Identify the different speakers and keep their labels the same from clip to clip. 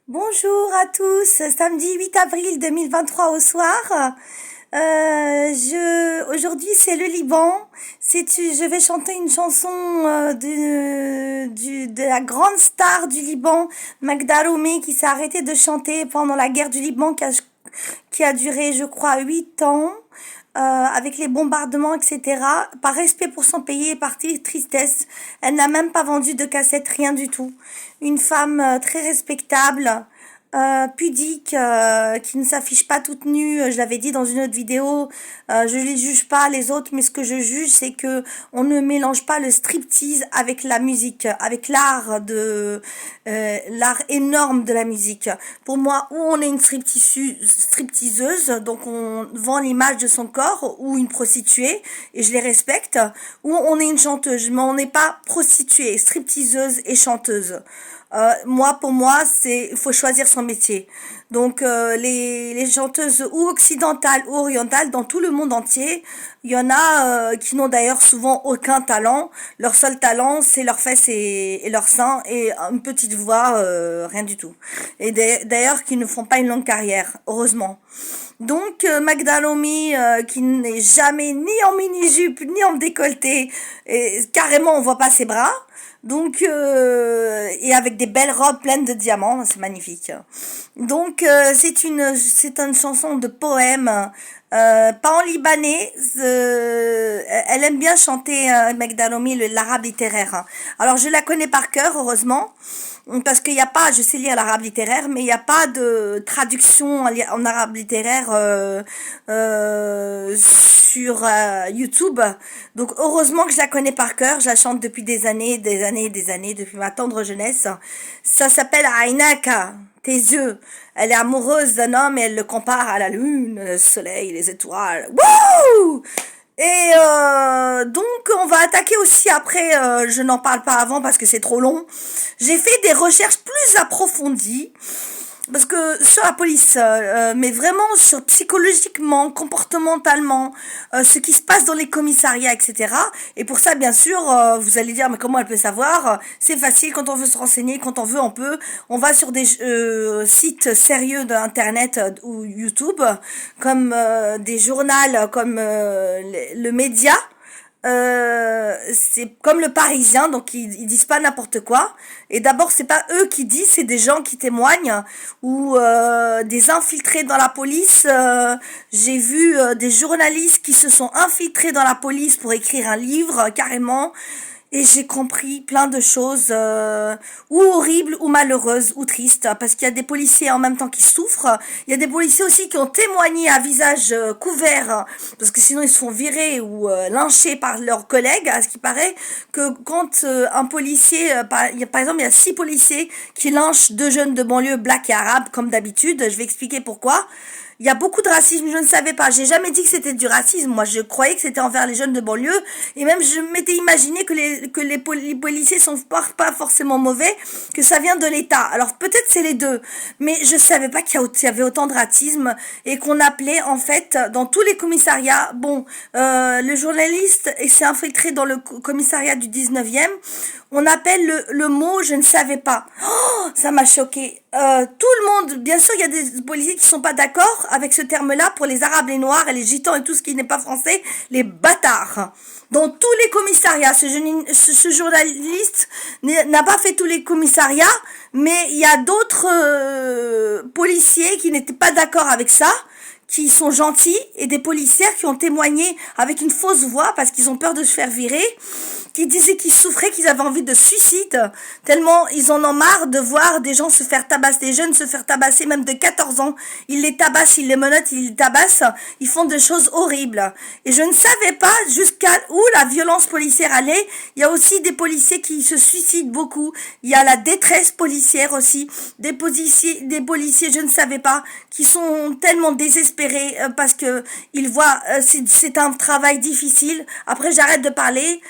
Speaker 1: Bonjour à tous, samedi 8 avril 2023 au soir. Aujourd'hui c'est le Liban. Je vais chanter une chanson de la grande star du Liban, Magda Roumi, qui s'est arrêtée de chanter pendant la guerre du Liban qui a duré, je crois, 8 ans. Avec les bombardements, etc. Par respect pour son pays et par tristesse, elle n'a même pas vendu de cassette, rien du tout. Une femme très respectable, pudique, qui ne s'affiche pas toute nue. Je l'avais dit dans une autre vidéo, je les juge pas les autres, mais ce que je juge, c'est que on ne mélange pas le striptease avec la musique, avec l'art énorme de la musique. Pour moi, ou on est une stripteaseuse, donc on vend l'image de son corps, ou une prostituée, et je les respecte, ou on est une chanteuse, mais on n'est pas prostituée, stripteaseuse et chanteuse. Pour moi, il faut choisir son métier. Donc, les chanteuses ou occidentales ou orientales dans tout le monde entier, il y en a qui n'ont d'ailleurs souvent aucun talent. Leur seul talent, c'est leurs fesses et leurs seins et une petite voix, rien du tout. Et d'ailleurs, qui ne font pas une longue carrière, heureusement. Donc, Magda Roumi, qui n'est jamais ni en mini-jupe, ni en décolleté, et carrément on voit pas ses bras. Donc, et avec des belles robes pleines de diamants, c'est magnifique. Donc, c'est une chanson de poème, pas en libanais. Elle aime bien chanter, Magda Roumi, l'arabe littéraire. Alors, je la connais par cœur, heureusement. Parce qu'il n'y a pas, je sais lire l'arabe littéraire, mais il n'y a pas de traduction en arabe littéraire sur YouTube. Donc heureusement que je la connais par cœur, je la chante depuis des années, depuis ma tendre jeunesse. Ça s'appelle Ainaka, tes yeux. Elle est amoureuse d'un homme et elle le compare à la lune, le soleil, les étoiles. Wouh! Et donc on va attaquer aussi après, je n'en parle pas avant parce que c'est trop long. J'ai fait des recherches plus approfondies parce que sur la police, mais vraiment sur psychologiquement, comportementalement, ce qui se passe dans les commissariats, etc. Et pour ça, bien sûr, vous allez dire, mais comment elle peut savoir? C'est facile, quand on veut se renseigner, quand on veut, on peut. On va sur des sites sérieux d'internet ou YouTube, comme des journaux, comme le Média. C'est comme le Parisien, donc ils disent pas n'importe quoi. Et d'abord, c'est pas eux qui disent, c'est des gens qui témoignent ou des infiltrés dans la police. J'ai vu des journalistes qui se sont infiltrés dans la police pour écrire un livre carrément. Et j'ai compris plein de choses, ou horribles, ou malheureuses, ou tristes, parce qu'il y a des policiers en même temps qui souffrent. Il y a des policiers aussi qui ont témoigné à visage couvert, parce que sinon ils se font virer ou lyncher par leurs collègues, à ce qui paraît, que quand un policier, par exemple, il y a 6 policiers qui lynchent 2 jeunes de banlieue black et arabes, comme d'habitude. Je vais expliquer pourquoi. Il y a beaucoup de racisme, je ne savais pas. J'ai jamais dit que c'était du racisme. Moi, je croyais que c'était envers les jeunes de banlieue. Et même, je m'étais imaginé que les policiers sont pas forcément mauvais, que ça vient de l'État. Alors, peut-être c'est les deux. Mais je savais pas qu'il y avait autant de racisme et qu'on appelait, en fait, dans tous les commissariats, bon, le journaliste s'est infiltré dans le commissariat du 19e. On appelle le mot, je ne savais pas. Oh, ça m'a choqué. Tout le monde, bien sûr, il y a des policiers qui sont pas d'accord avec ce terme-là pour les Arabes, les Noirs et les Gitans et tout ce qui n'est pas français, les bâtards. Dans tous les commissariats, ce journaliste n'a pas fait tous les commissariats, mais il y a d'autres policiers qui n'étaient pas d'accord avec ça, qui sont gentils, et des policières qui ont témoigné avec une fausse voix parce qu'ils ont peur de se faire virer, qui disaient qu'ils souffraient, qu'ils avaient envie de suicide, tellement ils en ont marre de voir des gens se faire tabasser, des jeunes se faire tabasser, même de 14 ans. Ils les tabassent, ils les menottent, ils les tabassent, ils font des choses horribles. Et je ne savais pas jusqu'à où la violence policière allait. Il y a aussi des policiers qui se suicident beaucoup. Il y a la détresse policière aussi. Des policiers, je ne savais pas, qui sont tellement désespérés parce que ils voient, c'est un travail difficile. Après, j'arrête de parler.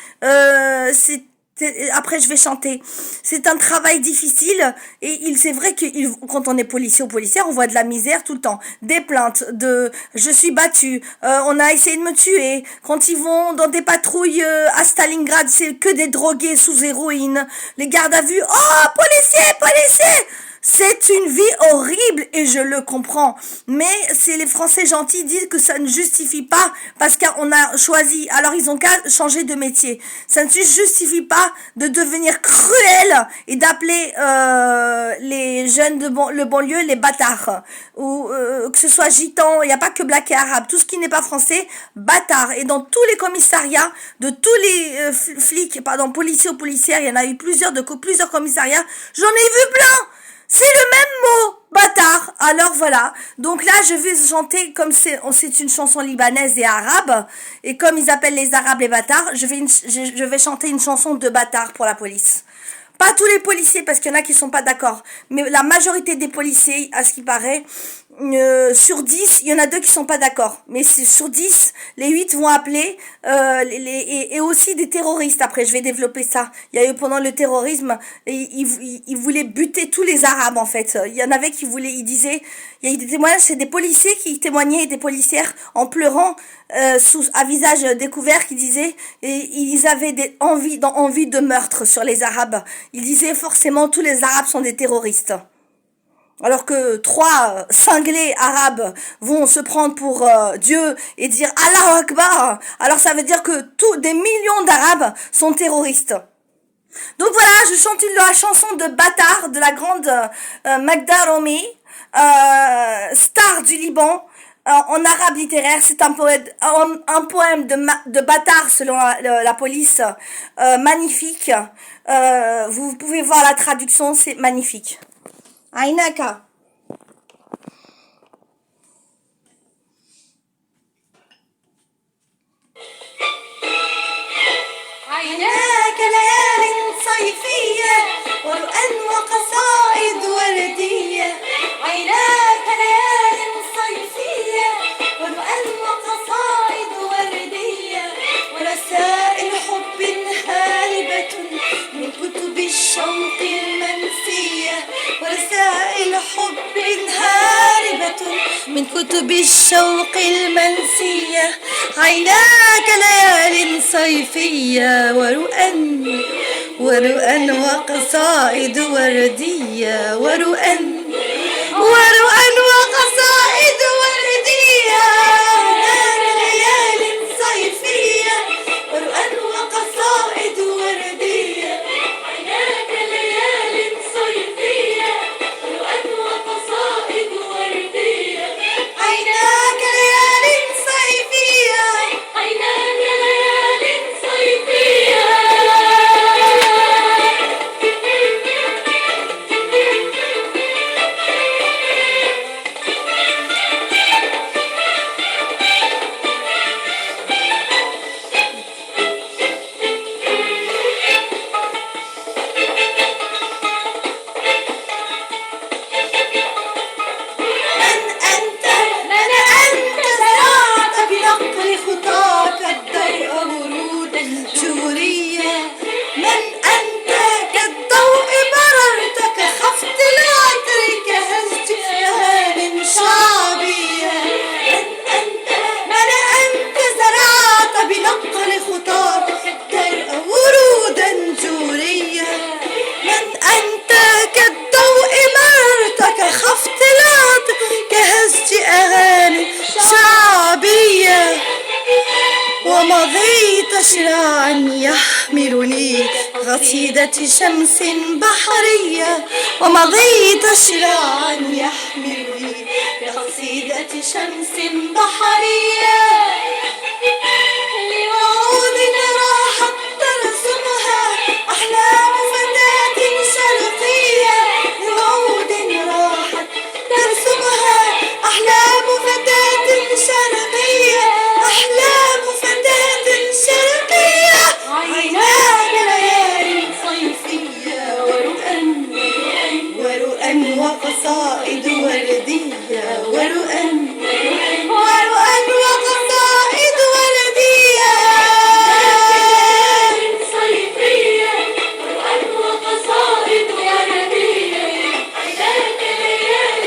Speaker 1: Après je vais chanter. C'est un travail difficile et c'est vrai que quand on est policier ou policière, on voit de la misère tout le temps, des plaintes de je suis battu, on a essayé de me tuer. Quand ils vont dans des patrouilles à Stalingrad, c'est que des drogués sous héroïne. Les gardes à vue, oh policier, policier. C'est une vie horrible et je le comprends. Mais c'est les Français gentils disent que ça ne justifie pas parce qu'on a choisi. Alors ils ont qu'à changer de métier. Ça ne justifie pas de devenir cruel et d'appeler les jeunes de le banlieue les bâtards. Ou que ce soit gitan, il n'y a pas que black et arabe. Tout ce qui n'est pas français, bâtard. Et dans tous les commissariats de tous les flics, pardon, policiers ou policières, il y en a eu plusieurs commissariats. J'en ai vu plein. C'est le même mot, bâtard. Alors voilà. Donc là, je vais chanter comme c'est une chanson libanaise et arabe. Et comme ils appellent les arabes les bâtards, je vais chanter une chanson de bâtard pour la police. Pas tous les policiers, parce qu'il y en a qui sont pas d'accord. Mais la majorité des policiers, à ce qui paraît, sur 10, il y en a 2 qui sont pas d'accord. Mais sur 10, les 8 vont appeler, et aussi des terroristes. Après, je vais développer ça. Il y a eu pendant le terrorisme, ils voulaient buter tous les Arabes, en fait. Il y en avait qui voulaient, ils disaient, il y a eu des témoignages, c'est des policiers qui témoignaient, des policières, en pleurant, à visage découvert, qui disaient, et ils avaient envie de meurtre sur les Arabes. Ils disaient forcément tous les Arabes sont des terroristes. Alors que 3 cinglés arabes vont se prendre pour Dieu et dire Allahu Akbar, alors ça veut dire que des millions d'Arabes sont terroristes. Donc voilà, je chante la chanson de bâtard de la grande Magda Romi, star du Liban. En arabe littéraire, c'est un poème de bâtard selon la police, magnifique. Vous pouvez voir la traduction, c'est magnifique. Ainaka. عيناك ليال صيفية ورؤى وقصائد وردية عيناك ليال صيفية ورؤى وقصائد وردية ورسائل حب هاربة من كتب الشوق المنسية ورسائل حب هاربة من كتب الشوق المنسية عيناك ليال صيفية ورؤى وقصائد وردية ورؤى وقصائد وردية عيناك ليال صيفية ورؤى وقصائد وردية عيناك ليال صيفية ورؤى وقصائد وردية عيناك ليال صيفية عيناك ليال صيفية شراعا يحملني قصيدة شمس بحرية ومضيت شراعا يحملني قصيدة شمس بحرية لوعود راحت ترسمها أحلام فتاة شرقية لوعود راحت ترسمها أحلام فتاة شرقية أحلام فتاة شرقية عيناك ليال صيفية ورؤى وقصائد وردية ورؤى وقصائد وردية صيفية ورؤى وقصائد وردية عيناك ليال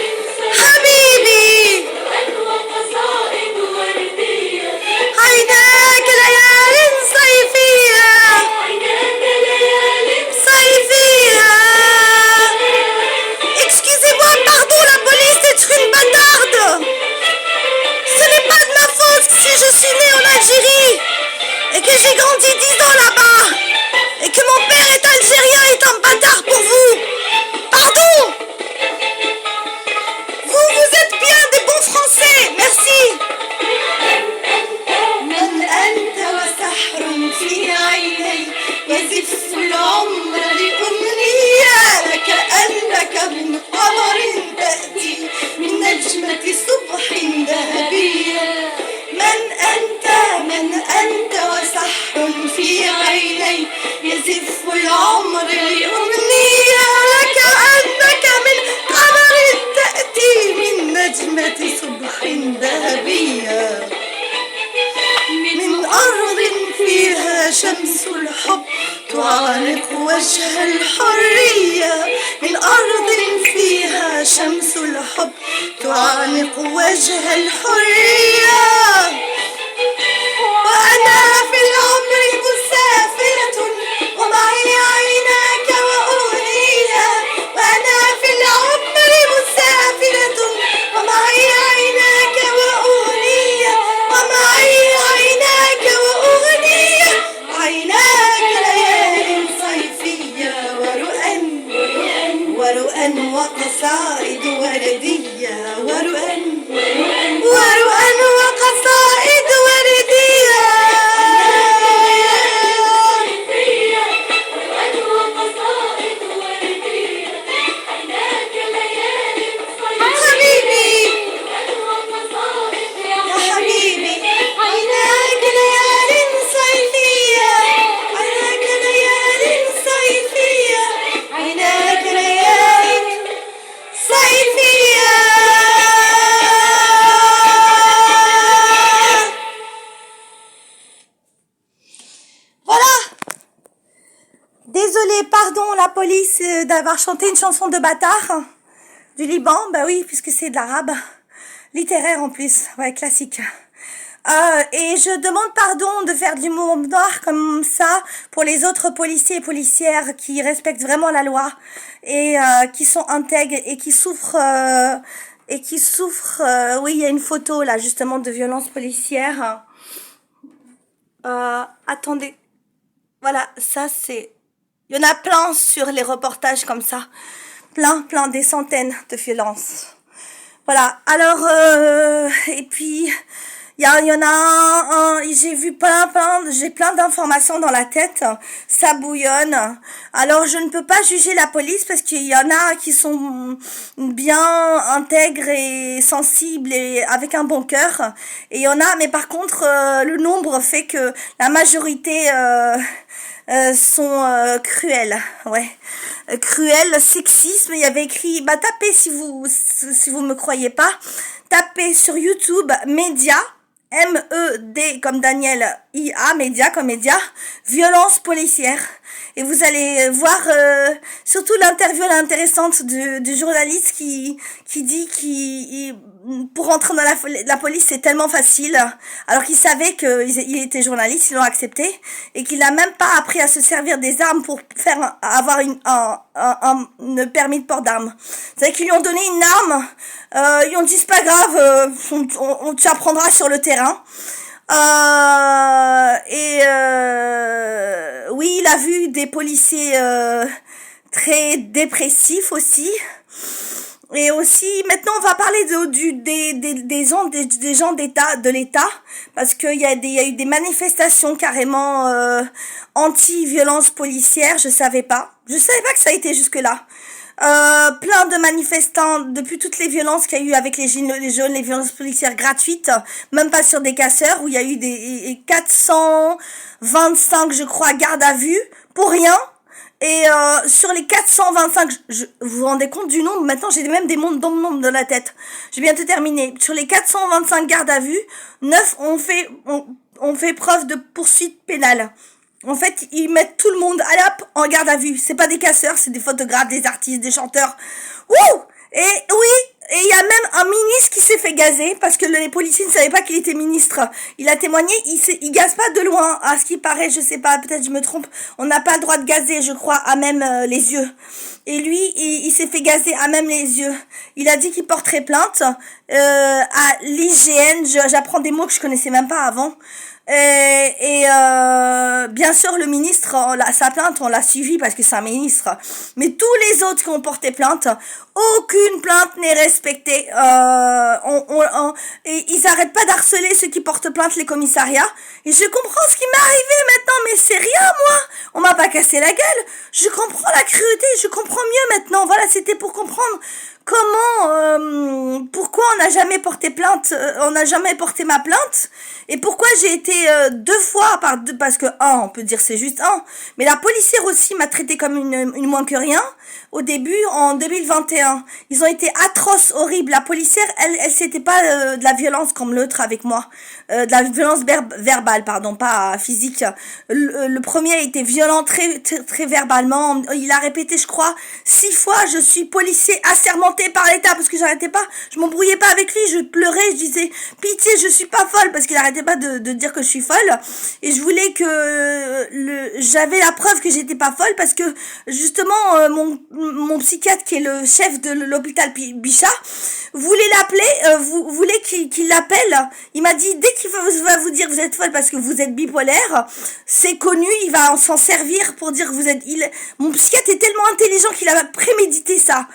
Speaker 1: حبيبي ورؤى وقصائد وردية عيناك ليال صيفية عيناك ليال صيفية Excuse تعانق وجه الحرية من أرض فيها شمس الحب تعانق وجه الحرية وأنا في العمر مسافرة ومعي عيناك وأغنية وأنا في العمر مسافرة ومعي عيناك وأغنية ومعي عيناك وأغنية عيناك ليال صيفية ورؤى وقصائد وردية ورؤى وقصائد وردية حبيبي يا حبيبي عيناك ليال صيفية عيناك ليال صيفية عيناك ليال صيفية. Voilà. Désolée, pardon la police d'avoir chanté une chanson de bâtard du Liban. Bah oui, puisque c'est de l'arabe. Littéraire en plus, ouais, classique. Et je demande pardon de faire de l'humour noir comme ça pour les autres policiers et policières qui respectent vraiment la loi et qui sont intègres et qui souffrent oui, il y a une photo là justement de violence policière. Attendez. Voilà, ça c'est... Il y en a plein sur les reportages comme ça. Plein, des centaines de violences. Voilà, alors, et puis, il y en a j'ai vu j'ai plein d'informations dans la tête, ça bouillonne. Alors, je ne peux pas juger la police parce qu'il y en a qui sont bien intègres et sensibles et avec un bon cœur. Et il y en a, mais par contre, le nombre fait que la majorité sont cruels, ouais. Cruel, sexisme, il y avait écrit, bah tapez si vous me croyez pas, tapez sur YouTube Média, M-E-D comme Daniel, I-A, Média comme média, violence policière. Et vous allez voir surtout l'interview intéressante du journaliste qui dit pour rentrer dans la police c'est tellement facile, alors qu'il savait qu'il était journaliste, ils l'ont accepté, et qu'il a même pas appris à se servir des armes pour avoir un permis de port d'armes. C'est-à-dire qu'ils lui ont donné une arme, ils ont dit c'est pas grave, tu apprendras sur le terrain. Oui, il a vu des policiers très dépressifs aussi. Et aussi, maintenant, on va parler des gens d'État, de l'État, parce qu'il y a eu des manifestations carrément anti-violence policière. Je savais pas que ça a été jusque-là. Plein de manifestants depuis toutes les violences qu'il y a eu avec les jaunes, les violences policières gratuites, même pas sur des casseurs, où il y a eu des 425, je crois, gardes à vue pour rien. Et sur les 425, vous vous rendez compte du nombre? Maintenant, j'ai même des nombres dans la tête. J'ai bientôt terminé. Sur les 425 gardes à vue, 9 ont fait preuve de poursuite pénale. En fait, ils mettent tout le monde en garde à vue. C'est pas des casseurs, c'est des photographes, des artistes, des chanteurs. Wouh! Et oui, et il y a même un ministre qui s'est fait gazer parce que les policiers ne savaient pas qu'il était ministre. Il a témoigné, il gaze pas de loin, à ce qui paraît, je sais pas, peut-être je me trompe. On n'a pas le droit de gazer, je crois, à même les yeux. Et lui, il s'est fait gazer à même les yeux. Il a dit qu'il porterait plainte à l'IGN. J'apprends des mots que je connaissais même pas avant. Bien sûr, le ministre, sa plainte, on l'a suivi parce que c'est un ministre. Mais tous les autres qui ont porté plainte, aucune plainte n'est respectée. Et ils arrêtent pas d'harceler ceux qui portent plainte, les commissariats. Et je comprends ce qui m'est arrivé maintenant, mais c'est rien, moi. On m'a pas cassé la gueule. Je comprends la cruauté, je comprends mieux maintenant. Voilà, c'était pour comprendre pourquoi on n'a jamais porté plainte, on n'a jamais porté ma plainte, et pourquoi j'ai été deux fois parce que un, on peut dire c'est juste un, mais la policière aussi m'a traité comme une moins que rien. Au début, en 2021, ils ont été atroces, horribles. La policière, elle c'était pas de la violence comme l'autre avec moi, de la violence verbale, pardon, pas physique. Le premier a été violent très verbalement. Il a répété, je crois, 6 fois, je suis policier assermenté par l'État, parce que j'arrêtais pas, je m'embrouillais pas avec lui, je pleurais, je disais pitié, je suis pas folle, parce qu'il arrêtait pas de dire que je suis folle, et je voulais que j'avais la preuve que j'étais pas folle, parce que justement mon psychiatre qui est le chef de l'hôpital Bichat voulait l'appeler, voulait qu'il l'appelle. Il m'a dit dès qu'il va vous dire vous êtes folle parce que vous êtes bipolaire, c'est connu, il va s'en servir pour dire que vous êtes. Mon psychiatre est tellement intelligent qu'il a prémédité ça.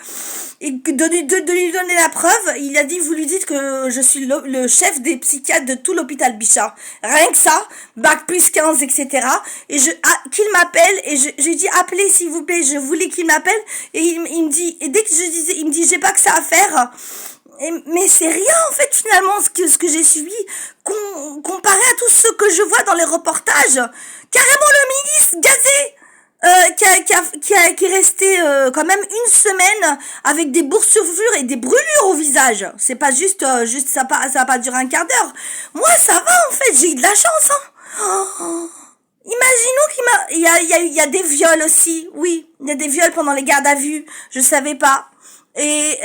Speaker 1: Et de lui donner la preuve, il a dit vous lui dites que je suis le chef des psychiatres de tout l'hôpital Bichat. Rien que ça, bac plus 15, etc. Et qu'il m'appelle, et je lui dis appelez s'il vous plaît, je voulais qu'il m'appelle, et il me dit, et dès que je disais, il me dit j'ai pas que ça à faire. Mais c'est rien en fait finalement ce que j'ai subi comparé à tout ce que je vois dans les reportages. Carrément le ministre gazé qui est resté quand même une semaine avec des boursouflures et des brûlures au visage. C'est pas juste ça va pas durer un quart d'heure. Moi ça va en fait, j'ai eu de la chance hein. Oh. Imaginons il y a des viols aussi. Oui, il y a des viols pendant les gardes à vue. Je savais pas. Et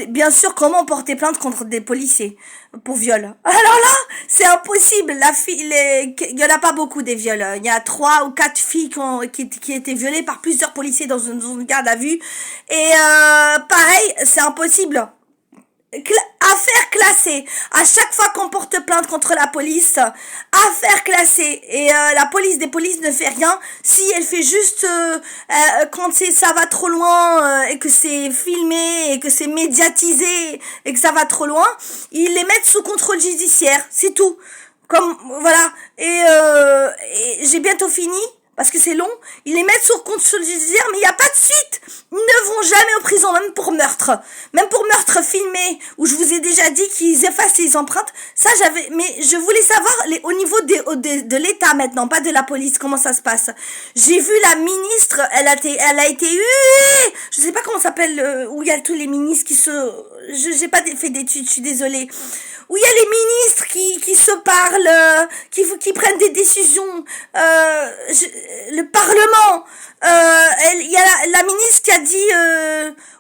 Speaker 1: bien sûr, comment porter plainte contre des policiers pour viol? Alors là, c'est impossible. Il y en a pas beaucoup des viols. Il y a 3 ou 4 filles qui étaient violées par plusieurs policiers dans une garde à vue. Et pareil, c'est impossible. Affaire classée. À chaque fois qu'on porte plainte contre la police, affaire classée. Et la police des polices ne fait rien. Si elle fait juste quand ça va trop loin et que c'est filmé et que c'est médiatisé et que ça va trop loin, ils les mettent sous contrôle judiciaire. C'est tout. Comme voilà. Et j'ai bientôt fini. Parce que c'est long, ils les mettent sur contrôle judiciaire, mais il n'y a pas de suite. Ils ne vont jamais en prison, même pour meurtre. Même pour meurtre filmé, où je vous ai déjà dit qu'ils effacent les empreintes. Ça, mais je voulais savoir au niveau de l'État maintenant, pas de la police, comment ça se passe. J'ai vu la ministre, elle a été huée. Je sais pas comment ça s'appelle, où il y a tous les ministres j'ai pas fait d'études, je suis désolée. Où il y a les ministres qui se parlent, qui prennent des décisions, le Parlement, il y a la ministre qui a dit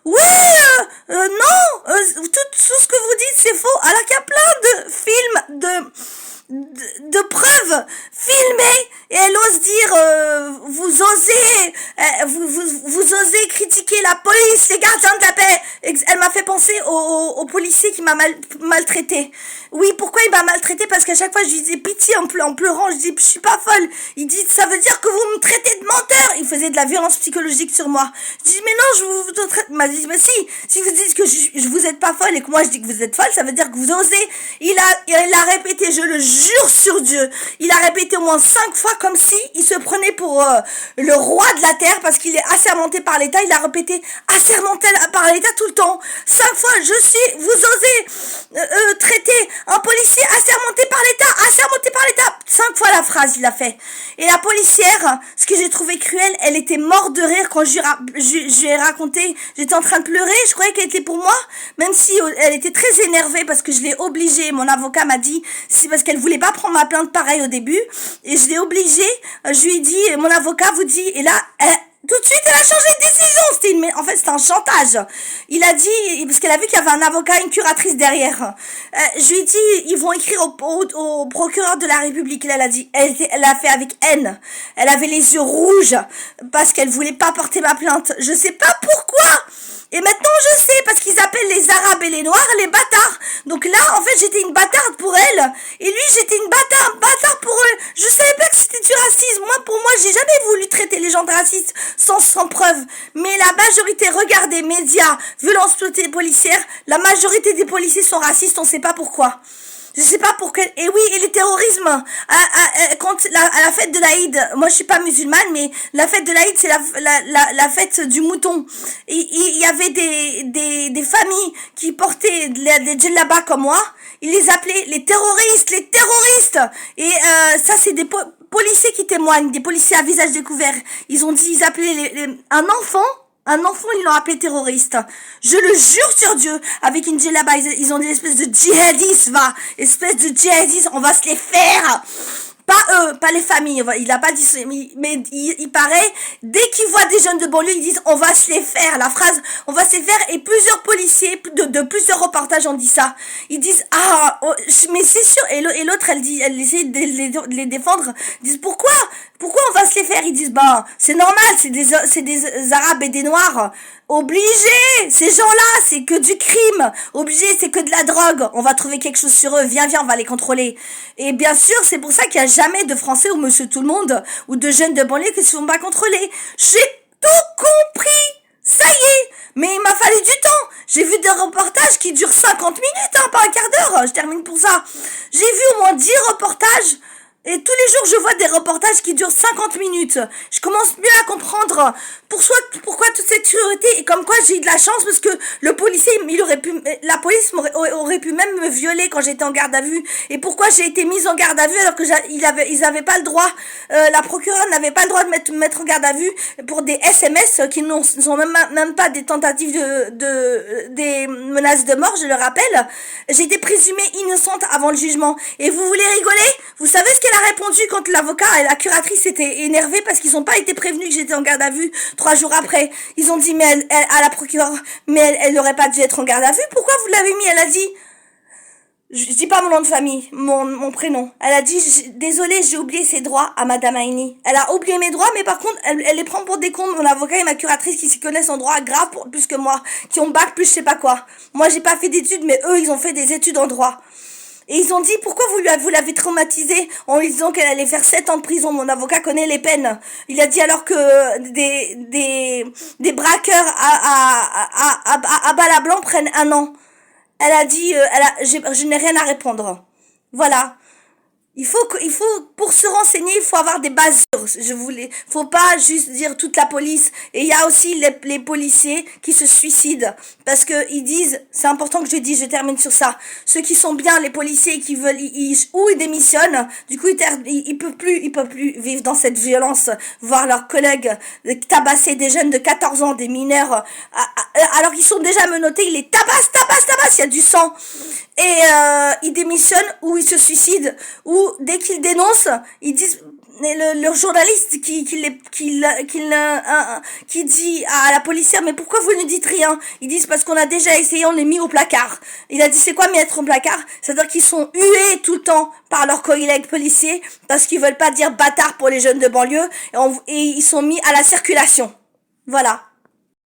Speaker 1: non, tout ce que vous dites c'est faux, alors qu'il y a plein de films de preuves filmées, et elle ose dire vous osez critiquer la police, les gardiens de la paix. Elle m'a fait penser au policier qui m'a maltraité. Oui, pourquoi il m'a maltraité? Parce qu'à chaque fois je lui disais pitié en pleurant, je dis je suis pas folle. Il dit ça veut dire que vous me traitez de menteur. Il faisait de la violence psychologique sur moi. Je dis mais non, je vous traite. Il m'a dit mais si vous dites que je vous êtes pas folle et que moi je dis que vous êtes folle, ça veut dire que vous osez. Il a répété, je le jure sur Dieu, il a répété au moins 5 fois comme si il se prenait pour le roi de la terre parce qu'il est assermenté par l'État. Il a répété assermenté par l'État tout le temps. 5 fois, vous osez traiter un policier assermenté par l'État. 5 fois la phrase, il a fait. Et la policière, ce que j'ai trouvé cruel, elle était morte de rire quand je lui ai raconté, j'étais en train de pleurer, je croyais qu'elle était pour moi, même si elle était très énervée parce que je l'ai obligée. Mon avocat m'a dit, c'est parce qu'elle voulait pas prendre ma plainte pareil au début, et je l'ai obligée, je lui ai dit, mon avocat vous dit, et là, tout de suite, elle a changé de décision. En fait, c'était un chantage. Il a dit, parce qu'elle a vu qu'il y avait un avocat, une curatrice derrière. Je lui ai dit, ils vont écrire au procureur de la République. Elle a dit, elle a fait avec haine. Elle avait les yeux rouges parce qu'elle voulait pas porter ma plainte. Je sais pas pourquoi. Et maintenant, je sais, parce qu'ils appellent les Arabes et les Noirs les bâtards. Donc là, en fait, j'étais une bâtarde pour elle. Et lui, j'étais une bâtard pour eux. Je savais pas que c'était du racisme. Pour moi, j'ai jamais voulu traiter les gens de racistes sans preuve. Mais la majorité, regardez, médias, violence policière, la majorité des policiers sont racistes, on sait pas pourquoi. Je sais pas pour quel... Et oui, et le terrorisme, à la fête de l'Aïd, moi je suis pas musulmane, mais la fête de l'Aïd, c'est la fête du mouton. Et il y avait des familles qui portaient des djellabas comme moi, Ils les appelaient les terroristes, les terroristes. Et ça, c'est des policiers qui témoignent, des policiers à visage découvert. Ils ont dit, ils appelaient un enfant, ils l'ont appelé terroriste. Je le jure sur Dieu, avec une djellaba, ils ont dit espèce de djihadistes, espèce de djihadistes, on va se les faire. Pas eux, pas les familles, il a pas dit, mais il paraît, dès qu'ils voient des jeunes de banlieue, ils disent, on va se les faire, la phrase, on va se les faire, et plusieurs policiers, de plusieurs reportages ont dit ça. Ils disent, mais c'est sûr, et l'autre, elle essaie de les défendre, ils disent, pourquoi on va se les faire? Ils disent, c'est normal, c'est des Arabes et des Noirs. Obligé, ces gens-là, c'est que du crime. Obligé, c'est que de la drogue. On va trouver quelque chose sur eux. Viens, on va les contrôler. Et bien sûr, c'est pour ça qu'il n'y a jamais de Français ou Monsieur Tout-le-Monde ou de jeunes de banlieue qui se font pas contrôler. J'ai tout compris. Ça y est. Mais il m'a fallu du temps. J'ai vu des reportages qui durent 50 minutes, pas un quart d'heure. Je termine pour ça. J'ai vu au moins 10 reportages. Et tous les jours, je vois des reportages qui durent 50 minutes. Je commence mieux à comprendre pourquoi toute cette cruauté. Et comme quoi, j'ai eu de la chance parce que le policier, la police aurait pu même me violer quand j'étais en garde à vue. Et pourquoi j'ai été mise en garde à vue alors que ils avaient pas le droit, la procureure n'avait pas le droit de me mettre en garde à vue pour des SMS qui ne sont même pas des tentatives des menaces de mort, je le rappelle. J'ai été présumée innocente avant le jugement. Et vous voulez rigoler? Vous savez ce qu'elle a répondu quand l'avocat et la curatrice étaient énervés parce qu'ils n'ont pas été prévenus que j'étais en garde à vue 3 jours après. Ils ont dit, mais elle à la procureure, mais elle n'aurait pas dû être en garde à vue. Pourquoi vous l'avez mis? Elle a dit, je dis pas mon nom de famille, mon prénom. Elle a dit, désolée, j'ai oublié ses droits à Madame Aini. Elle a oublié mes droits, mais par contre, elle les prend pour des cons. Mon avocat et ma curatrice qui s'y connaissent en droit grave plus que moi, qui ont bac plus je sais pas quoi. Moi, j'ai pas fait d'études, mais eux, ils ont fait des études en droit. Et ils ont dit, pourquoi vous l'avez traumatisée en lui disant qu'elle allait faire 7 ans de prison. Mon avocat connaît les peines. Il a dit alors que des braqueurs à balles à blanc prennent 1 an. Elle a dit, je n'ai rien à répondre. Voilà. Il faut, pour se renseigner, il faut avoir des bases. Faut pas juste dire toute la police. Et il y a aussi les policiers qui se suicident. Parce que ils disent, c'est important que je termine sur ça. Ceux qui sont bien, les policiers qui veulent, ils démissionnent. Du coup, ils peuvent plus vivre dans cette violence. Voir leurs collègues tabasser des jeunes de 14 ans, des mineurs, alors qu'ils sont déjà menottés, ils les tabassent, il y a du sang. Et ils démissionnent ou ils se suicident ou dès qu'ils dénoncent, ils disent le journaliste qui dit à la policière, mais pourquoi vous ne dites rien? Ils disent parce qu'on a déjà essayé, on les mis au placard. Il a dit c'est quoi mettre au placard? C'est-à-dire qu'ils sont hués tout le temps par leurs collègues policiers parce qu'ils veulent pas dire bâtard pour les jeunes de banlieue et ils sont mis à la circulation. Voilà.